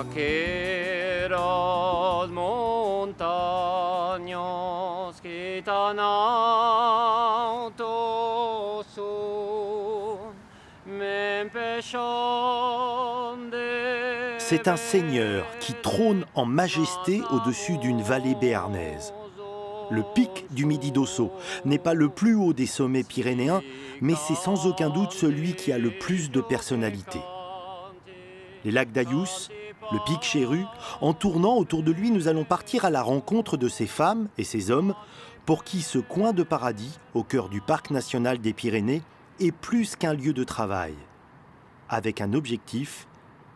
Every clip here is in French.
Aqueras montañas que tan altos son, me empechan de C'est un seigneur qui trône en majesté au-dessus d'une vallée béarnaise. Le pic du Midi d'Ossau n'est pas le plus haut des sommets pyrénéens, mais c'est sans aucun doute celui qui a le plus de personnalité. Les lacs d'Ayous, le pic Chéru, en tournant autour de lui, nous allons partir à la rencontre de ces femmes et ces hommes pour qui ce coin de paradis, au cœur du parc national des Pyrénées, est plus qu'un lieu de travail. Avec un objectif,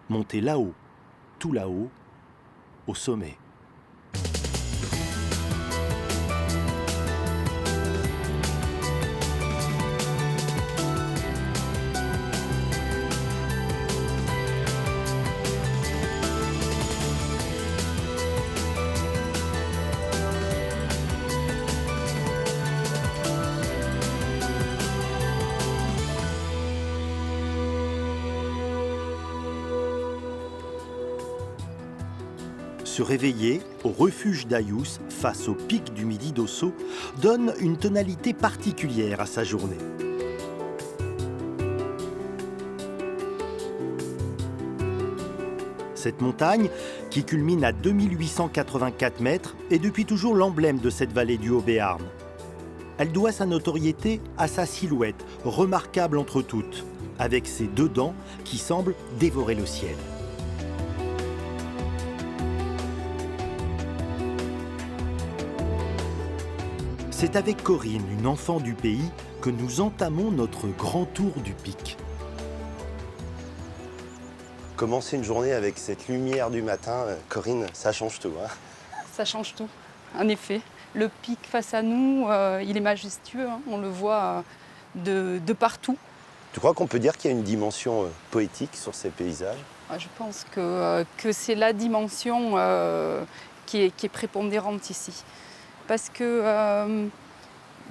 monter là-haut, tout là-haut, au sommet. Se réveiller au refuge d'Ayous, face au pic du Midi d'Ossau, donne une tonalité particulière à sa journée. Cette montagne, qui culmine à 2884 mètres, est depuis toujours l'emblème de cette vallée du Haut-Béarn. Elle doit sa notoriété à sa silhouette, remarquable entre toutes, avec ses deux dents qui semblent dévorer le ciel. C'est avec Corinne, une enfant du pays, que nous entamons notre grand tour du pic. Commencer une journée avec cette lumière du matin, Corinne, ça change tout. Hein. Ça change tout, en effet. Le pic face à nous, il est majestueux, hein. On le voit de partout. Tu crois qu'on peut dire qu'il y a une dimension poétique sur ces paysages? Je pense que c'est la dimension qui est prépondérante ici. Parce que,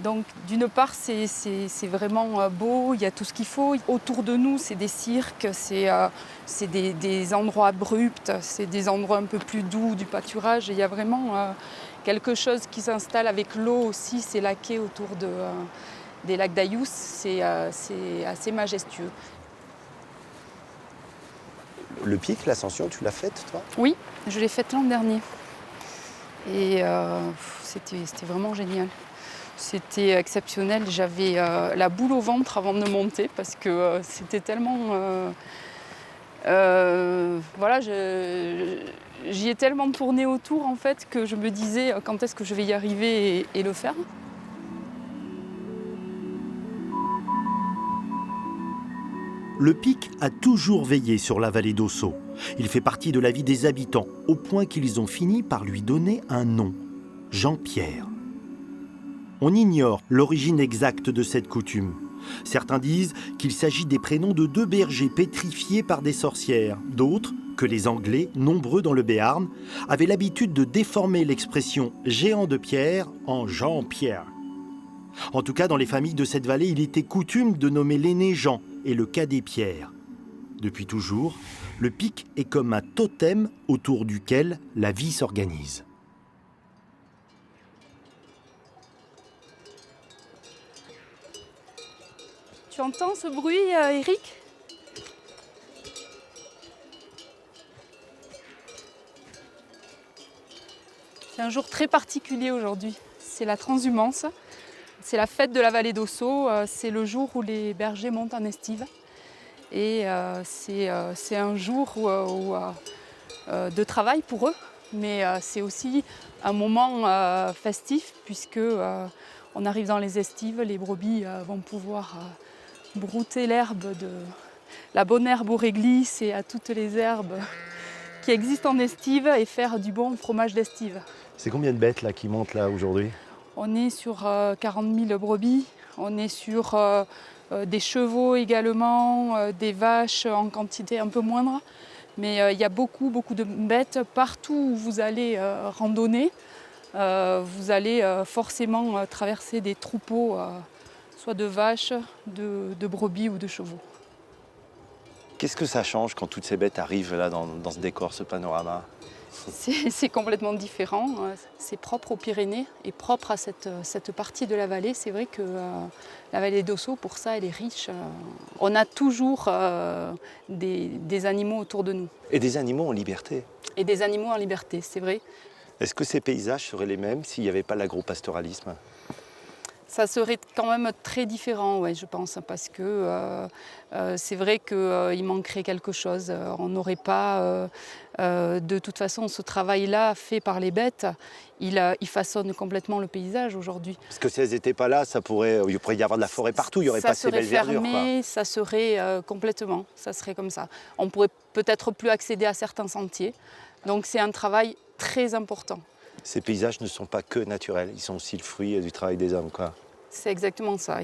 donc, d'une part, c'est vraiment beau, il y a tout ce qu'il faut. Autour de nous, c'est des cirques, c'est des endroits abrupts, c'est des endroits un peu plus doux du pâturage. Et il y a vraiment quelque chose qui s'installe avec l'eau aussi, c'est laqué autour des lacs d'Ayous, c'est assez majestueux. Le pic, l'ascension, tu l'as faite, toi? Oui, je l'ai faite l'an dernier. Et c'était vraiment génial. C'était exceptionnel. J'avais la boule au ventre avant de monter parce que c'était tellement... voilà, j'y ai tellement tourné autour en fait que je me disais quand est-ce que je vais y arriver et le faire. Le pic a toujours veillé sur la vallée d'Ossau. Il fait partie de la vie des habitants, au point qu'ils ont fini par lui donner un nom, Jean-Pierre. On ignore l'origine exacte de cette coutume. Certains disent qu'il s'agit des prénoms de deux bergers pétrifiés par des sorcières. D'autres, que les Anglais, nombreux dans le Béarn, avaient l'habitude de déformer l'expression « géant de pierre » en « Jean-Pierre ». En tout cas, dans les familles de cette vallée, il était coutume de nommer l'aîné Jean et le cadet Pierre. Depuis toujours, le pic est comme un totem autour duquel la vie s'organise. Tu entends ce bruit, Eric ? C'est un jour très particulier aujourd'hui. C'est la transhumance. C'est la fête de la vallée d'Ossau. C'est le jour où les bergers montent en estive. Et c'est un jour de travail pour eux. Mais c'est aussi un moment festif puisque on arrive dans les estives. Les brebis vont pouvoir brouter l'herbe, la bonne herbe aux réglisses et à toutes les herbes qui existent en estive et faire du bon fromage d'estive. C'est combien de bêtes là qui montent là aujourd'hui? On est sur 40 000 brebis, on est sur des chevaux également, des vaches en quantité un peu moindre. Mais il y a beaucoup de bêtes. Partout où vous allez randonner, vous allez forcément traverser des troupeaux, soit de vaches, de brebis ou de chevaux. Qu'est-ce que ça change quand toutes ces bêtes arrivent là dans ce décor, ce panorama? C'est complètement différent. C'est propre aux Pyrénées et propre à cette partie de la vallée. C'est vrai que la vallée d'Ossau, pour ça, elle est riche. On a toujours des animaux autour de nous. Et des animaux en liberté. Et des animaux en liberté, c'est vrai. Est-ce que ces paysages seraient les mêmes s'il n'y avait pas l'agropastoralisme? Ça serait quand même très différent, ouais, je pense, parce que c'est vrai qu'il manquerait quelque chose. On n'aurait pas, de toute façon, ce travail-là fait par les bêtes, il façonne complètement le paysage aujourd'hui. Parce que si elles n'étaient pas là, il pourrait y avoir de la forêt partout, il n'y aurait pas ces belles verdures. Ça serait fermé, ça serait complètement, ça serait comme ça. On pourrait peut-être plus accéder à certains sentiers. Donc c'est un travail très important. Ces paysages ne sont pas que naturels, ils sont aussi le fruit du travail des hommes, quoi. C'est exactement ça.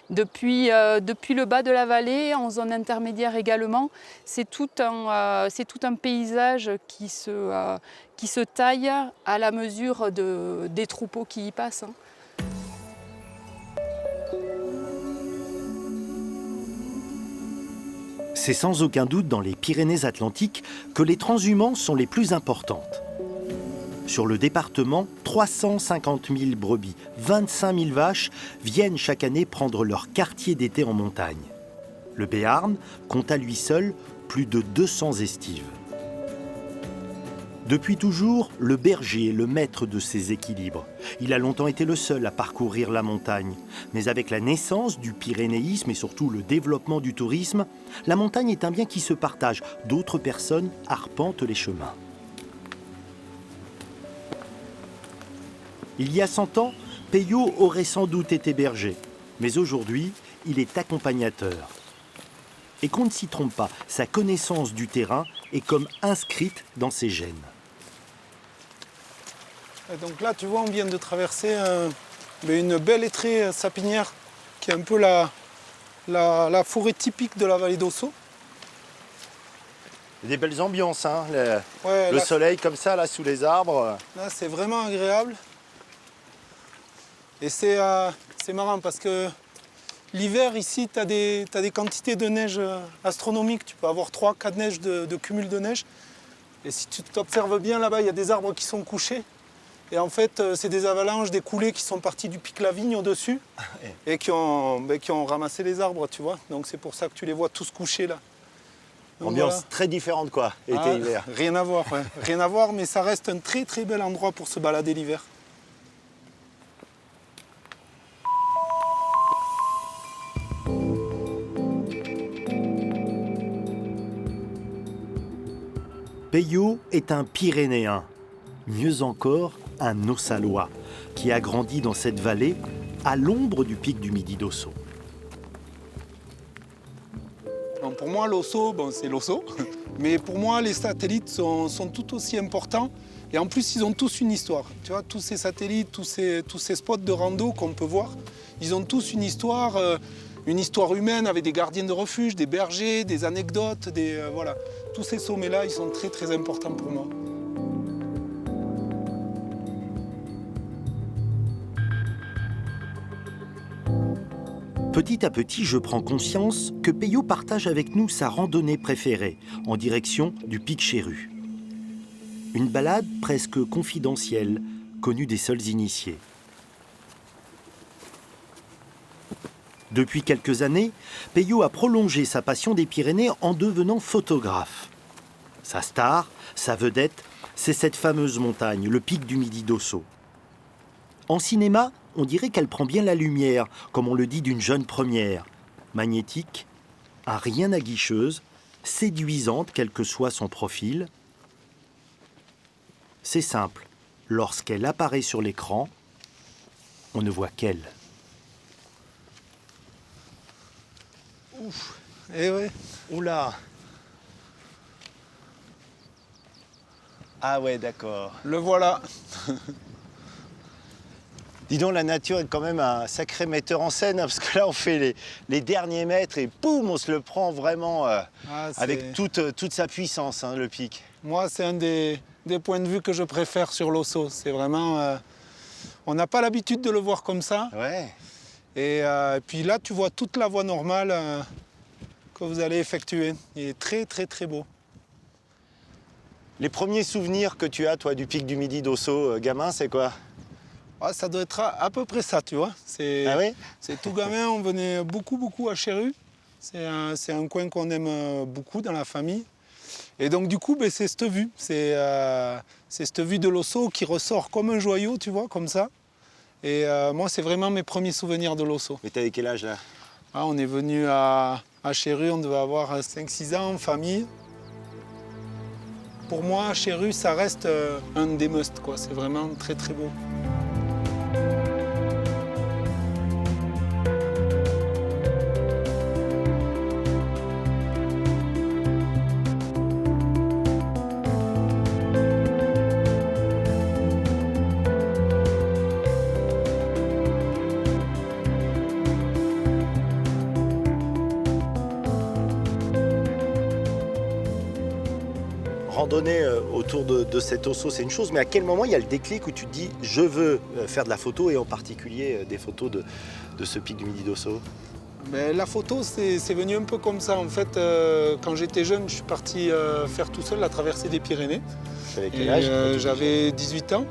Depuis le bas de la vallée, en zone intermédiaire également, c'est tout un paysage qui se taille à la mesure des troupeaux qui y passent. C'est sans aucun doute dans les Pyrénées-Atlantiques que les transhumances sont les plus importantes. Sur le département, 350 000 brebis, 25 000 vaches viennent chaque année prendre leur quartier d'été en montagne. Le Béarn compte à lui seul plus de 200 estives. Depuis toujours, le berger est le maître de ses équilibres. Il a longtemps été le seul à parcourir la montagne. Mais avec la naissance du pyrénéisme et surtout le développement du tourisme, la montagne est un bien qui se partage. D'autres personnes arpentent les chemins. Il y a 100 ans, Peyo aurait sans doute été berger, mais aujourd'hui, il est accompagnateur. Et qu'on ne s'y trompe pas, sa connaissance du terrain est comme inscrite dans ses gènes. Et donc là, tu vois, on vient de traverser une belle étrée sapinière qui est un peu la forêt typique de la vallée d'Ossau. Des belles ambiances, hein, Ouais, le là, soleil comme ça, là, sous les arbres. Là, c'est vraiment agréable. Et c'est marrant parce que l'hiver, ici, tu as des quantités de neige astronomiques. Tu peux avoir 3-4 neiges de cumul de neige. Et si tu t'observes bien, là-bas, il y a des arbres qui sont couchés. Et en fait, c'est des avalanches, des coulées qui sont partis du pic Lavigne au-dessus et qui ont ramassé les arbres, tu vois. Donc c'est pour ça que tu les vois tous couchés, là. Donc, Ambiance voilà. très différente, quoi, été-hiver. Rien à voir, ouais. Rien à voir, mais ça reste un très très bel endroit pour se balader l'hiver. Peyo est un Pyrénéen, mieux encore un Ossalois, qui a grandi dans cette vallée à l'ombre du pic du Midi d'Ossau. Donc pour moi, l'Ossau, c'est l'Ossau. Mais pour moi, les satellites sont tout aussi importants. Et en plus, ils ont tous une histoire. Tu vois, tous ces satellites, tous ces spots de rando qu'on peut voir, ils ont tous une histoire humaine avec des gardiens de refuge, des bergers, des anecdotes, voilà. Tous ces sommets-là, ils sont très très importants pour moi. Petit à petit, je prends conscience que Peyo partage avec nous sa randonnée préférée, en direction du pic Chéru. Une balade presque confidentielle, connue des seuls initiés. Depuis quelques années, Peyo a prolongé sa passion des Pyrénées en devenant photographe. Sa star, sa vedette, c'est cette fameuse montagne, le pic du Midi d'Ossau. En cinéma, on dirait qu'elle prend bien la lumière, comme on le dit d'une jeune première. Magnétique, à rien aguicheuse, séduisante quel que soit son profil. C'est simple, lorsqu'elle apparaît sur l'écran, on ne voit qu'elle. Ouf, eh ouais. Oula. Ah ouais, d'accord. Le voilà. Dis donc, la nature est quand même un sacré metteur en scène, hein, parce que là, on fait les derniers mètres et boum, on se le prend vraiment avec toute sa puissance, hein, le pic. Moi, c'est un des points de vue que je préfère sur l'Ossau. C'est vraiment... on n'a pas l'habitude de le voir comme ça. Ouais. Et puis là, tu vois toute la voie normale que vous allez effectuer. Il est très très très beau. Les premiers souvenirs que tu as, toi, du pic du Midi d'Ossau, gamin, c'est quoi? Ah, ça doit être à peu près ça, tu vois. Ah oui? C'est tout gamin, on venait beaucoup à Chéru. C'est un coin qu'on aime beaucoup dans la famille. Et donc du coup, ben, c'est cette vue. C'est cette vue de l'Ossau qui ressort comme un joyau, tu vois, comme ça. Et moi, c'est vraiment mes premiers souvenirs de l'Ossau. Mais t'avais quel âge là? Ah, on est venu à Chéru, on devait avoir 5-6 ans en famille. Pour moi, Chéru, ça reste un des musts, quoi. C'est vraiment très très beau. Randonner autour de cet Ossau, c'est une chose, mais à quel moment il y a le déclic où tu te dis je veux faire de la photo et en particulier des photos de ce pic du Midi d'Ossau? Ben, la photo, c'est venu un peu comme ça. En fait, quand j'étais jeune, je suis parti faire tout seul la traversée des Pyrénées. Avec quel âge? J'avais 18 ans.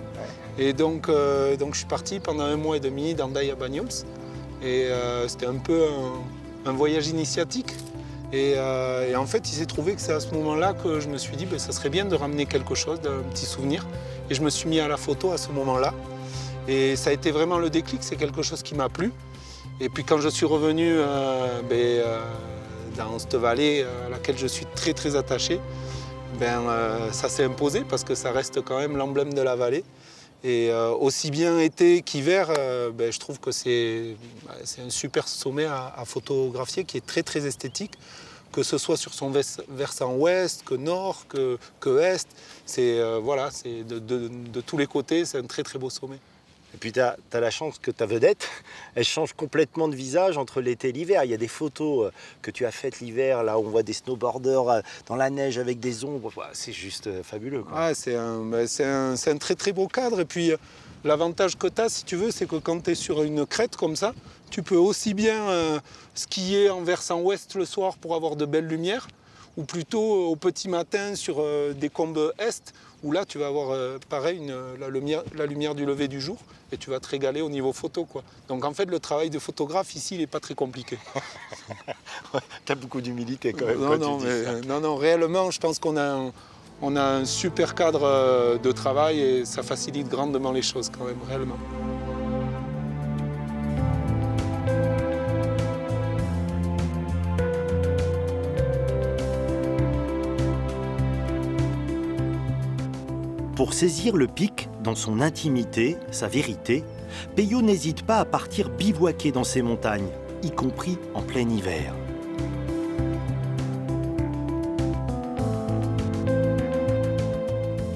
Et donc je suis parti pendant 1 mois et demi d'Hendaye à Bagnols. Et c'était un peu un voyage initiatique. Et en fait, il s'est trouvé que c'est à ce moment-là que je me suis dit, ben, ça serait bien de ramener quelque chose, un petit souvenir. Et je me suis mis à la photo à ce moment-là. Et ça a été vraiment le déclic, c'est quelque chose qui m'a plu. Et puis quand je suis revenu dans cette vallée à laquelle je suis très très attaché, ça s'est imposé parce que ça reste quand même l'emblème de la vallée. Et aussi bien été qu'hiver, je trouve que c'est un super sommet à photographier qui est très très esthétique, que ce soit sur son versant ouest, que nord, que est. C'est de tous les côtés, c'est un très très beau sommet. Et puis tu as la chance que ta vedette, elle change complètement de visage entre l'été et l'hiver. Il y a des photos que tu as faites l'hiver, là où on voit des snowboarders dans la neige avec des ombres. C'est juste fabuleux, quoi. Ah, c'est un très très beau cadre. Et puis l'avantage que tu as, si tu veux, c'est que quand tu es sur une crête comme ça, tu peux aussi bien skier en versant ouest le soir pour avoir de belles lumières, ou plutôt au petit matin sur des combes est, où là tu vas avoir pareil la lumière du lever du jour et tu vas te régaler au niveau photo, quoi. Donc en fait le travail de photographe ici il n'est pas très compliqué. Ouais, tu as beaucoup d'humilité quand même. Non, réellement je pense qu'on a un super cadre de travail et ça facilite grandement les choses quand même, réellement. Pour saisir le pic dans son intimité, sa vérité, Peyo n'hésite pas à partir bivouaquer dans ces montagnes, y compris en plein hiver.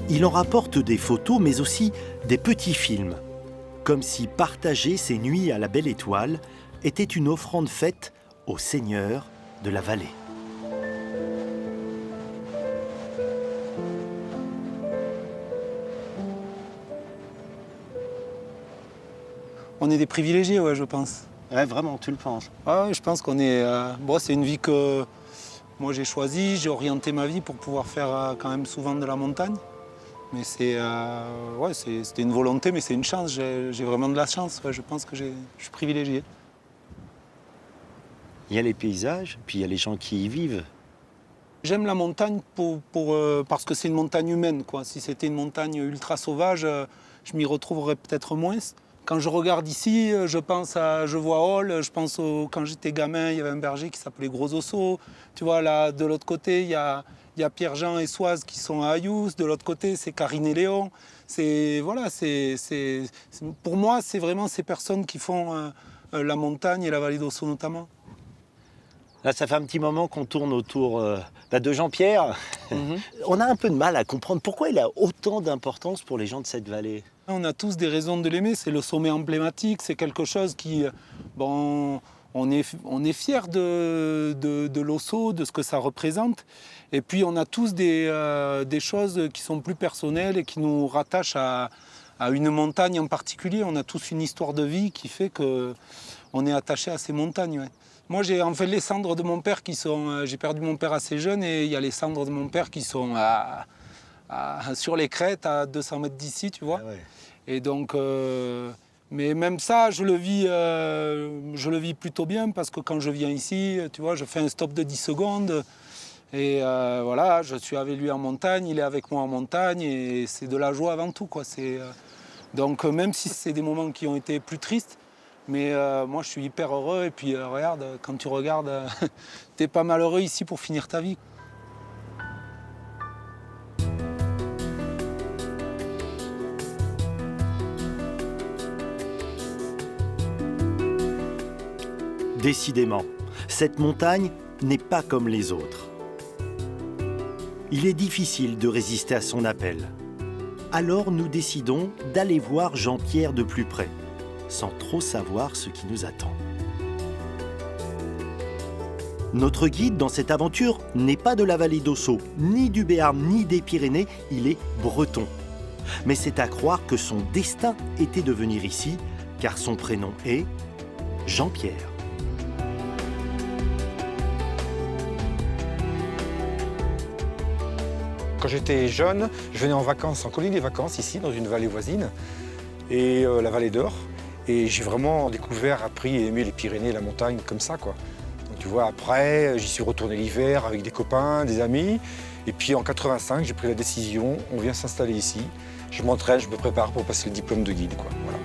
Il en rapporte des photos, mais aussi des petits films, comme si partager ses nuits à la belle étoile était une offrande faite au Seigneur de la vallée. On est des privilégiés, ouais, je pense. Ouais, vraiment, tu le penses? Ah, je pense qu'on est... c'est une vie que moi j'ai choisie, j'ai orienté ma vie pour pouvoir faire quand même souvent de la montagne. Mais c'était une volonté, mais c'est une chance. J'ai vraiment de la chance. Ouais, je pense que je suis privilégié. Il y a les paysages, puis il y a les gens qui y vivent. J'aime la montagne parce que c'est une montagne humaine, quoi. Si c'était une montagne ultra sauvage, je m'y retrouverais peut-être moins. Quand je regarde ici, je vois Hall, je pense quand j'étais gamin, il y avait un berger qui s'appelait Gros Ossau. Tu vois, là, de l'autre côté, il y a Pierre-Jean et Soise qui sont à Ayous. De l'autre côté, c'est Karine et Léon. Pour moi, c'est vraiment ces personnes qui font la montagne et la vallée d'Ossau notamment. Là, ça fait un petit moment qu'on tourne autour de Jean-Pierre. On a un peu de mal à comprendre pourquoi il a autant d'importance pour les gens de cette vallée. On a tous des raisons de l'aimer, c'est le sommet emblématique, c'est quelque chose qui... on est fiers de l'Ossau, de ce que ça représente. Et puis on a tous des choses qui sont plus personnelles et qui nous rattachent à une montagne en particulier. On a tous une histoire de vie qui fait que on est attaché à ces montagnes. Ouais. Moi, j'ai en fait les cendres de mon père qui sont... j'ai perdu mon père assez jeune et il y a les cendres de mon père qui sont sur les crêtes à 200 mètres d'ici, tu vois. Ah ouais. Et donc... mais même ça, je le vis plutôt bien parce que quand je viens ici, tu vois, je fais un stop de 10 secondes. Et voilà, je suis avec lui en montagne, il est avec moi en montagne et c'est de la joie avant tout, quoi. Donc même si c'est des moments qui ont été plus tristes, mais moi je suis hyper heureux et puis regarde, quand tu regardes, t'es pas malheureux ici pour finir ta vie. Décidément, cette montagne n'est pas comme les autres. Il est difficile de résister à son appel. Alors nous décidons d'aller voir Jean-Pierre de plus près, sans trop savoir ce qui nous attend. Notre guide dans cette aventure n'est pas de la vallée d'Ossau, ni du Béarn, ni des Pyrénées, il est breton. Mais c'est à croire que son destin était de venir ici, car son prénom est Jean-Pierre. Quand j'étais jeune, je venais en vacances, en colonie des vacances, ici, dans une vallée voisine, et la vallée d'Or. Et j'ai vraiment découvert, appris et aimé les Pyrénées, la montagne, comme ça, quoi. Donc tu vois, après, j'y suis retourné l'hiver avec des copains, des amis. Et puis en 85, j'ai pris la décision, on vient s'installer ici. Je m'entraîne, je me prépare pour passer le diplôme de guide, quoi. Voilà.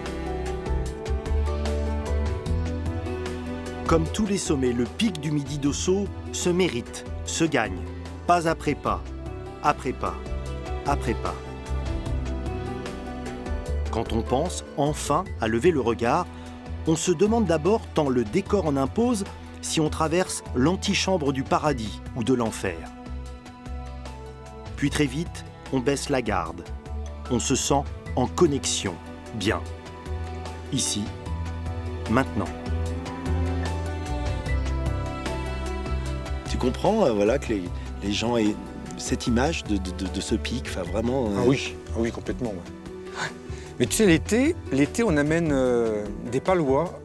Comme tous les sommets, le pic du Midi d'Ossau se mérite, se gagne, pas après pas. Après pas, après pas. Quand on pense enfin à lever le regard, on se demande d'abord, tant le décor en impose, si on traverse l'antichambre du paradis ou de l'enfer. Puis très vite, on baisse la garde. On se sent en connexion, bien. Ici, maintenant. Tu comprends voilà, que les gens aient cette image de ce pic, enfin vraiment... Ah oui, complètement. Ouais. Mais tu sais, l'été, on amène des Palois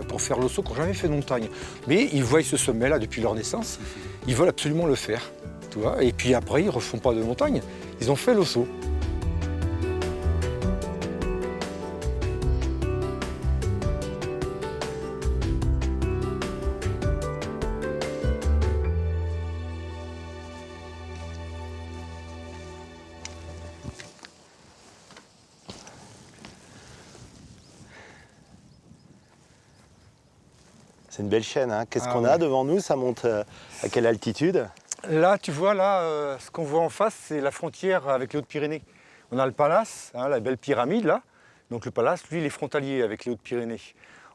pour faire l'Ossau qui n'ont jamais fait de montagne. Mais ils voient ce sommet-là depuis leur naissance, ils veulent absolument le faire. Tu vois, et puis après, ils ne refont pas de montagne, ils ont fait l'Ossau. C'est une belle chaîne, hein. Qu'est-ce qu'on ouais. a devant nous? Ça monte à quelle altitude? Là, tu vois, ce qu'on voit en face, c'est la frontière avec les Hautes-Pyrénées. On a le Palace, hein, la belle pyramide, là. Donc le Palace, lui, il est frontalier avec les Hautes-Pyrénées.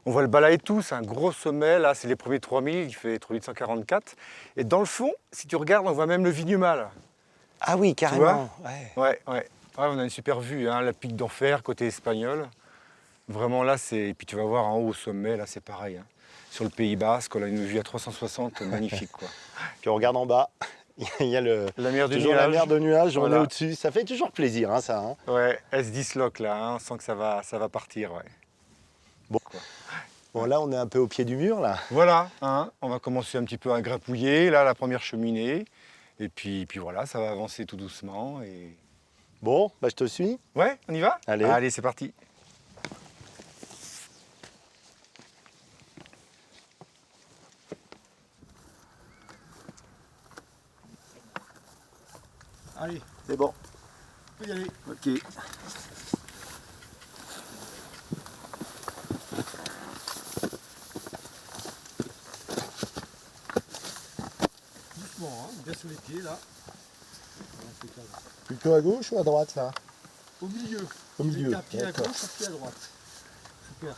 On voit le Balaïtou, c'est un gros sommet, là, c'est les premiers 3000, il fait 3844. Et dans le fond, si tu regardes, on voit même le Vignemale. Là. Ah oui, carrément. Ouais. Ouais, on a une super vue, hein, la pique d'Enfer, côté espagnol. Vraiment, là, c'est... Et puis tu vas voir en haut au sommet, là, c'est pareil. Hein. Sur le Pays Basque, on a une vue à 360, magnifique, quoi. Puis on regarde en bas, il y a la mer de toujours nuages. la mer de nuages, Voilà. on est au-dessus. Ça fait toujours plaisir, hein, ça. Hein. Ouais, elle se disloque, là, hein, on sent que ça va partir, ouais. Bon, là, on est un peu au pied du mur, là. Voilà, hein, on va commencer un petit peu à grappouiller, là, la première cheminée. Et puis voilà, ça va avancer tout doucement. Et... Bon, bah, je te suis. Ouais, on y va? Allez, c'est parti. Allez, c'est bon. On peut y aller. Ok. Doucement, hein, on baisse les pieds là. Plutôt à gauche ou à droite, là? Au milieu. Au milieu. Un pied à D'accord. gauche, un pied à droite. Super.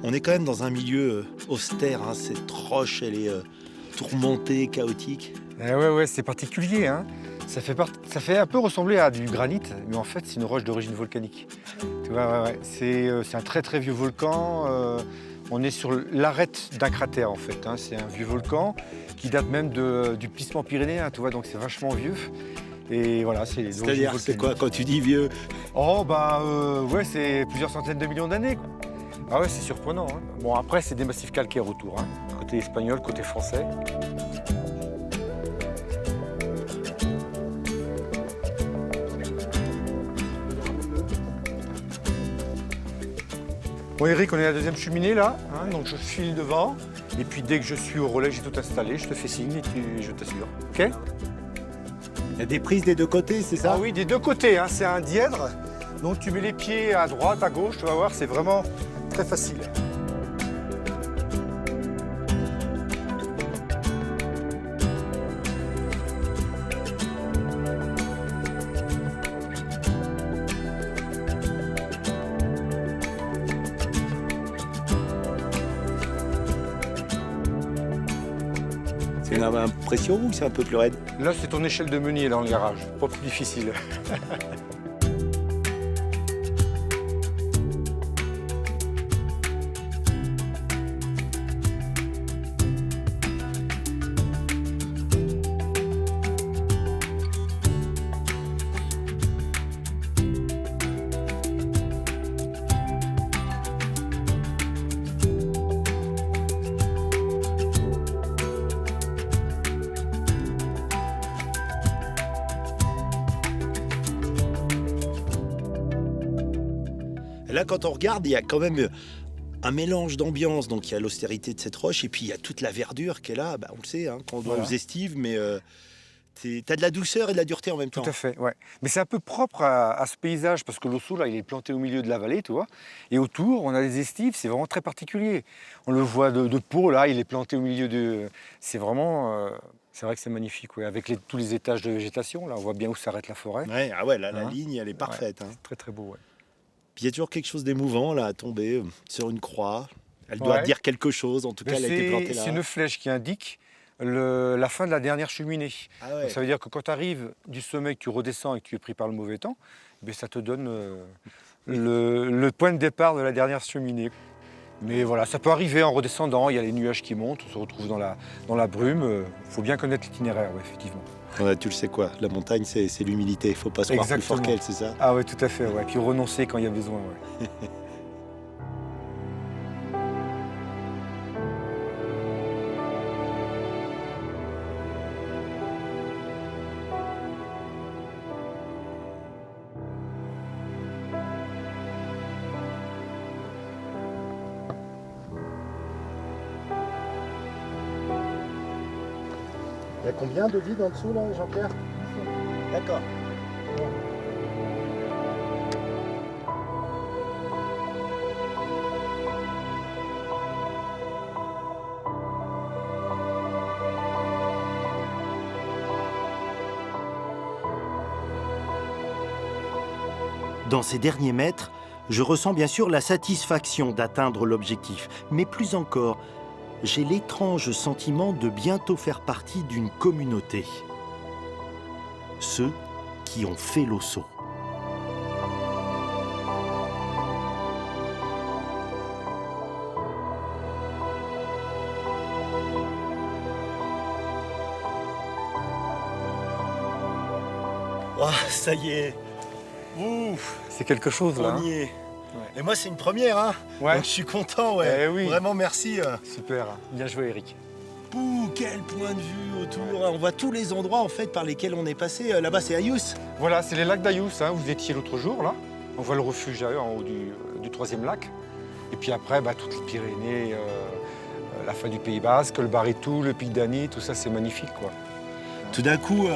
On est quand même dans un milieu austère, hein. Cette roche, elle est tourmentée, chaotique. Ouais, c'est particulier. Hein. Ça fait un peu ressembler à du granit, mais en fait, c'est une roche d'origine volcanique. Tu vois, ouais. C'est un très très vieux volcan. On est sur l'arête d'un cratère, en fait. Hein. C'est un vieux volcan qui date même du plissement pyrénéen, tu vois, donc c'est vachement vieux. Et voilà, c'est d'origine C'est-à-dire, c'est quoi quand tu dis vieux? Oh bah ouais, c'est plusieurs centaines de millions d'années, quoi. Ah ouais, c'est surprenant, hein. Bon, après, c'est des massifs calcaires autour, hein. Côté espagnol, côté français. Bon Eric, on est à la deuxième cheminée là, hein, donc je file devant. Et puis dès que je suis au relais, j'ai tout installé, je te fais signe et je t'assure. Ok? Il y a des prises des deux côtés, c'est ça? Ah oui, des deux côtés, hein, c'est un dièdre. Donc tu mets les pieds à droite, à gauche, tu vas voir, c'est vraiment très facile. C'est une impression ou c'est un peu plus raide? Là, c'est ton échelle de meunier dans le garage, pas plus difficile. Et là, quand on regarde, il y a quand même un mélange d'ambiance. Donc, il y a l'austérité de cette roche et puis il y a toute la verdure qui est là. Bah, on le sait, hein, quand on Voilà. aux estives, mais t'as de la douceur et de la dureté en même temps. Tout à fait, ouais. Mais c'est un peu propre à ce paysage parce que l'osso, là, il est planté au milieu de la vallée, tu vois. Et autour, on a des estives, c'est vraiment très particulier. On le voit de peau, là, il est planté au milieu de... C'est vraiment... c'est vrai que c'est magnifique, ouais. Avec tous les étages de végétation, là, on voit bien où s'arrête la forêt. Ouais, ah ouais, là, la Hein? ligne, elle est parfaite. Hein. Très, très beau, ouais. Puis il y a toujours quelque chose d'émouvant là à tomber sur une croix. Elle doit Ouais. dire quelque chose. En tout cas, elle a été plantée là. C'est une flèche qui indique la fin de la dernière cheminée. Ah ouais. Donc, ça veut dire que quand tu arrives du sommet, que tu redescends et que tu es pris par le mauvais temps, ben, ça te donne le point de départ de la dernière cheminée. Mais voilà, ça peut arriver en redescendant, il y a les nuages qui montent, on se retrouve dans la brume. Il faut bien connaître l'itinéraire, ouais, effectivement. Tu le sais quoi, la montagne, c'est l'humilité. Il faut pas se croire plus fort Exactement. qu'elle, c'est ça? Ah oui, tout à fait, ouais. Puis renoncer quand il y a besoin, ouais. Il y a combien de vide en dessous là, Jean-Pierre? D'accord. Dans ces derniers mètres, je ressens bien sûr la satisfaction d'atteindre l'objectif, mais plus encore, j'ai l'étrange sentiment de bientôt faire partie d'une communauté. Ceux qui ont fait l'osso. Oh, ça y est. Ouf, C'est quelque chose, là. on y est. Ouais. Et moi, c'est une première, hein. Ouais. Donc je suis content, ouais. Eh oui. Vraiment, merci. Super, bien joué, Eric. Ouh, quel point de vue autour. On voit tous les endroits en fait par lesquels on est passé. Là-bas, c'est Ayus. Voilà, c'est les lacs d'Ayous, hein, vous étiez l'autre jour, là. On voit le refuge en haut du troisième lac. Et puis après, bah, toutes les Pyrénées, la fin du Pays Basque, le Baritou, le Pic d'Ani, tout ça, c'est magnifique, quoi. Tout d'un coup,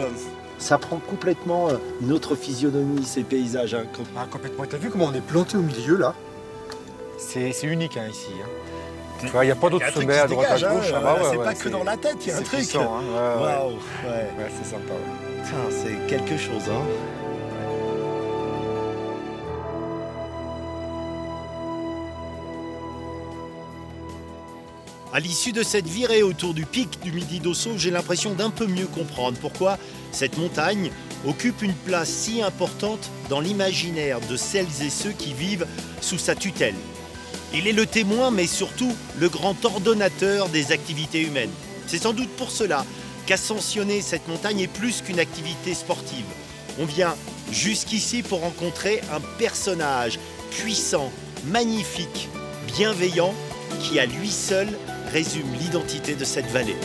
ça prend complètement une autre physionomie, ces paysages. Hein. Ah, complètement. T'as vu comment on est planté au milieu, là? C'est unique, hein, ici. Hein. Tu vois, il n'y a pas d'autres sommets à droite, à gauche. Ah, bah, ouais, c'est ouais, pas que dans la tête, il y a un c'est truc. puissant, hein. Ouais, ouais. Waouh, ouais. Ouais, c'est sympa, ouais. Putain, c'est quelque chose, hein. À l'issue de cette virée autour du pic du Midi d'Osso, j'ai l'impression d'un peu mieux comprendre pourquoi cette montagne occupe une place si importante dans l'imaginaire de celles et ceux qui vivent sous sa tutelle. Il est le témoin, mais surtout le grand ordonnateur des activités humaines. C'est sans doute pour cela qu'ascensionner cette montagne est plus qu'une activité sportive. On vient jusqu'ici pour rencontrer un personnage puissant, magnifique, bienveillant, qui à lui seul résume l'identité de cette vallée.